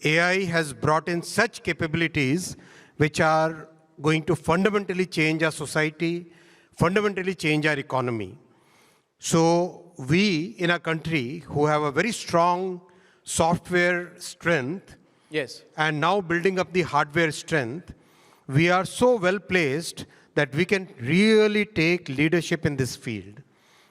AI has brought in such capabilities which are going to fundamentally change our society, fundamentally change our economy. So we in our country who have a very strong software strength, Yes. and now building up the hardware strength, we are so well placed that we can really take leadership in this field.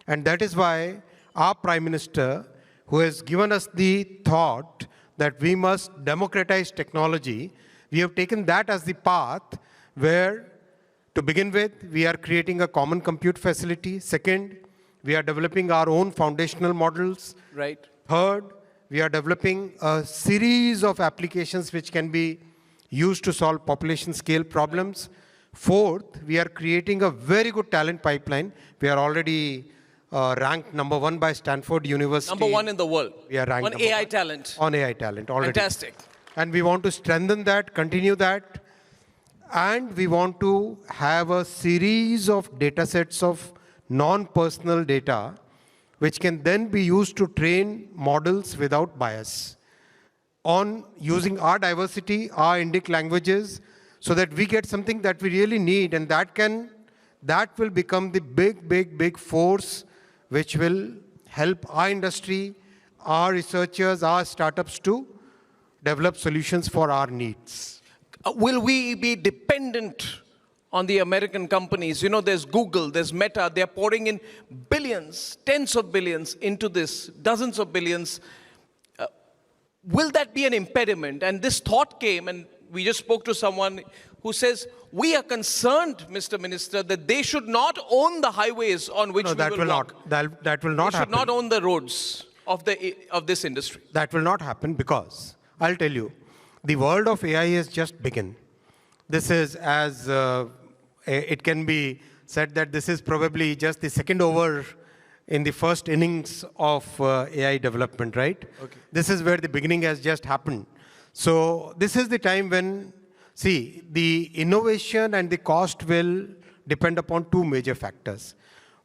And that is why our Prime Minister, who has given us the thought that we must democratize technology, we have taken that as the path where, to begin with, we are creating a common compute facility. Second, we are developing our own foundational models. Right. Third, we are developing a series of applications which can be used to solve population scale problems. Fourth, we are creating a very good talent pipeline. We are already ranked #1 by Stanford University. #1 in the world. We are ranked on AI talent. On AI talent already. Fantastic. And we want to strengthen that, continue that. And we want to have a series of data sets of non-personal data which can then be used to train models without bias on using our diversity, our Indic languages, so that we get something that we really need, and that will become the big force which will help our industry, our researchers, our startups to develop solutions for our needs. Will we be dependent on the American companies? You know, there's Google, there's Meta, they're pouring in billions, tens of billions into this, dozens of billions. Will that be an impediment? And this thought came, and we just spoke to someone who says, we are concerned, Mr. Minister, that they should not own the highways on which we will walk. That will not happen. They should not own the roads of this industry. That will not happen because, I'll tell you, the world of AI has just begun. This is, as it can be said, that this is probably just the second over in the first innings of AI development, right? Okay. This is where the beginning has just happened. So this is the time when, see, the innovation and the cost will depend upon two major factors.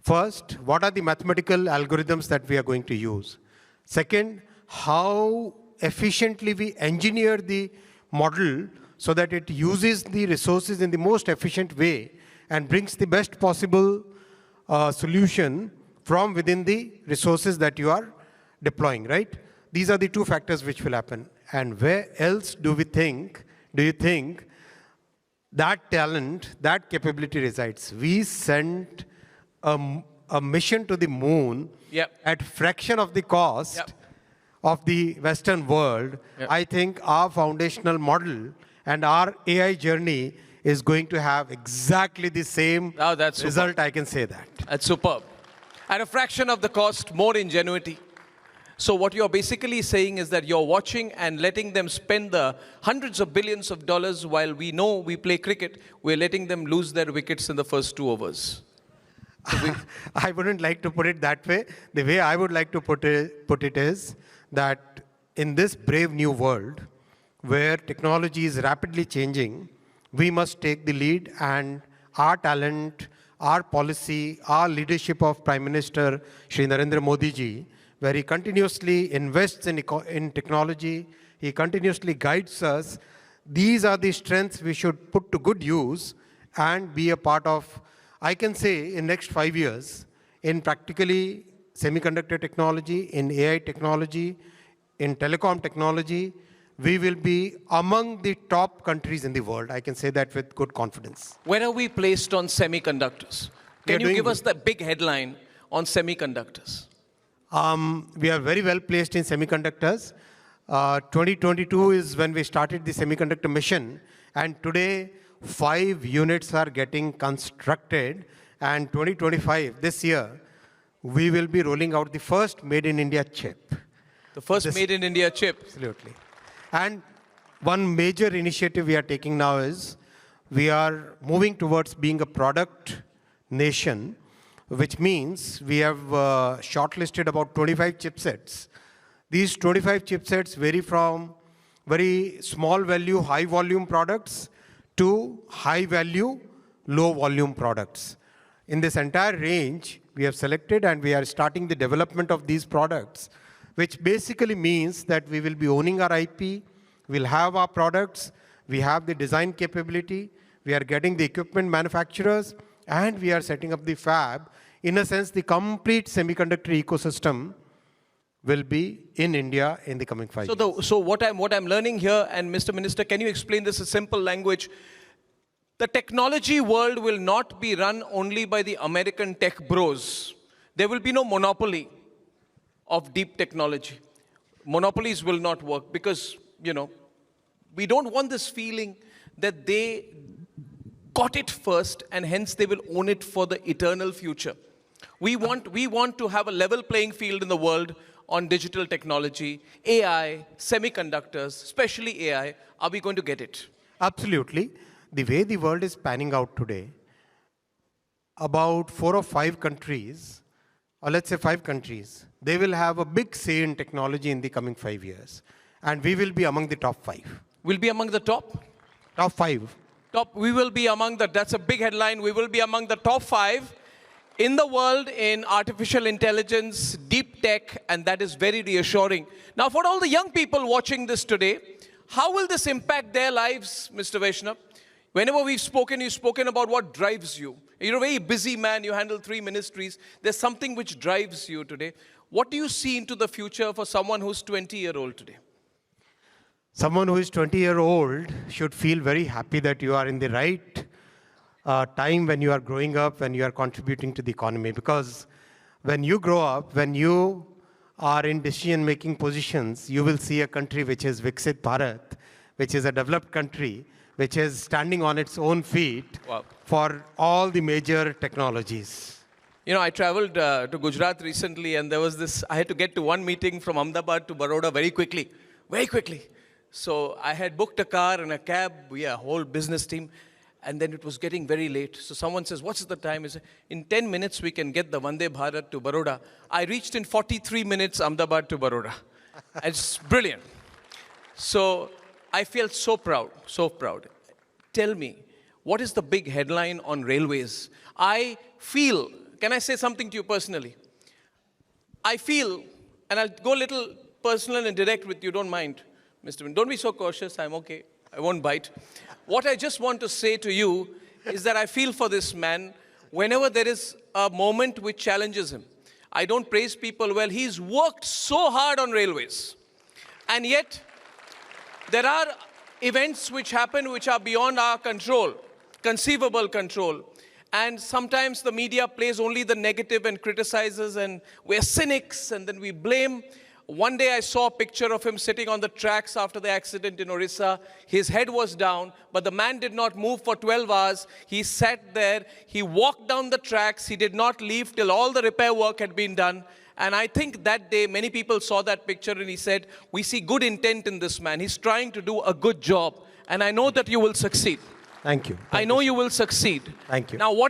First, what are the mathematical algorithms that we are going to use? Second, how efficiently we engineer the model so that it uses the resources in the most efficient way and brings the best possible solution from within the resources that you are deploying, right? These are the two factors which will happen. And where else do you think that talent, that capability resides? We sent a mission to the moon at fraction of the cost of the Western world. I think our foundational model and our AI journey is going to have exactly the same result, I can say that. That's superb. At a fraction of the cost, more ingenuity. So what you're basically saying is that you're watching and letting them spend the hundreds of billions of dollars while we know we play cricket, we're letting them lose their wickets in the first 2 overs. So I wouldn't like to put it that way. The way I would like to put it is that in this brave new world where technology is rapidly changing, we must take the lead, and our talent, our policy, our leadership of Prime Minister Shri Narendra Modi ji, where he continuously invests in technology, he continuously guides us. These are the strengths we should put to good use and be a part of. I can say in next 5 years, in practically semiconductor technology, in AI technology, in telecom technology, we will be among the top countries in the world. I can say that with good confidence. Where are we placed on semiconductors? Can you give us the big headline on semiconductors? We are very well placed in semiconductors. 2022 is when we started the semiconductor mission, and today 5 units are getting constructed, and 2025, this year, we will be rolling out the first Made in India chip. The first Made in India chip? Absolutely. And one major initiative we are taking now is we are moving towards being a product nation, which means we have shortlisted about 25 chipsets. These 25 chipsets vary from very small value, high volume products to high value, low volume products. In this entire range, we have selected and we are starting the development of these products, which basically means that we will be owning our IP, We'll have our products, we have the design capability, we are getting the equipment manufacturers, and we are setting up the fab. In a sense, the complete semiconductor ecosystem will be in India in the coming 5 years. So what I'm learning here, and Mr. Minister, can you explain this in simple language? The technology world will not be run only by the American tech bros. There will be no monopoly of deep technology. Monopolies will not work because, we don't want this feeling that they got it first and hence they will own it for the eternal future. We want to have a level playing field in the world on digital technology, AI, semiconductors, especially AI. Are we going to get it? Absolutely. The way the world is panning out today, about 4 or 5 countries, or let's say 5 countries, they will have a big say in technology in the coming 5 years. And we will be among the top 5. We'll be among the top? Top 5. We will be among that's a big headline. We will be among the top 5 in the world in artificial intelligence, deep tech, and that is very reassuring. Now, for all the young people watching this today, how will this impact their lives, Mr. Vaishnaw? Whenever we've spoken, you've spoken about what drives you. You're a very busy man. You handle 3 ministries. There's something which drives you today. What do you see into the future for someone who's 20-year-old today? Someone who is 20-year-old should feel very happy that you are in the right time when you are growing up, when you are contributing to the economy. Because when you grow up, when you are in decision-making positions, you will see a country which is Viksit Bharat, which is a developed country, which is standing on its own feet for all the major technologies. I traveled to Gujarat recently, and there was I had to get to one meeting from Ahmedabad to Baroda very quickly. So I had booked a car and a cab, a whole business team, and then it was getting very late. So someone says, what's the time? I said, in 10 minutes, we can get the Vande Bharat to Baroda. I reached in 43 minutes Ahmedabad to Baroda. It's brilliant. So I feel so proud, so proud. Tell me, what is the big headline on railways? I feel, can I say something to you personally? I feel, and I'll go a little personal and direct with you, don't mind, Mr. Min. Don't be so cautious, I'm okay. I won't bite. What I just want to say to you is that I feel for this man whenever there is a moment which challenges him. I don't praise people well. He's worked so hard on railways. And yet, there are events which happen which are beyond our control, conceivable control. And sometimes the media plays only the negative and criticizes, and we're cynics, and then we blame. One day I saw a picture of him sitting on the tracks after the accident in Orissa. His head was down, but the man did not move for 12 hours. He sat there. He walked down the tracks. He did not leave till all the repair work had been done. And I think that day, many people saw that picture and he said, we see good intent in this man. He's trying to do a good job. And I know that you will succeed. Thank you. I know you will succeed. Thank you. Now, what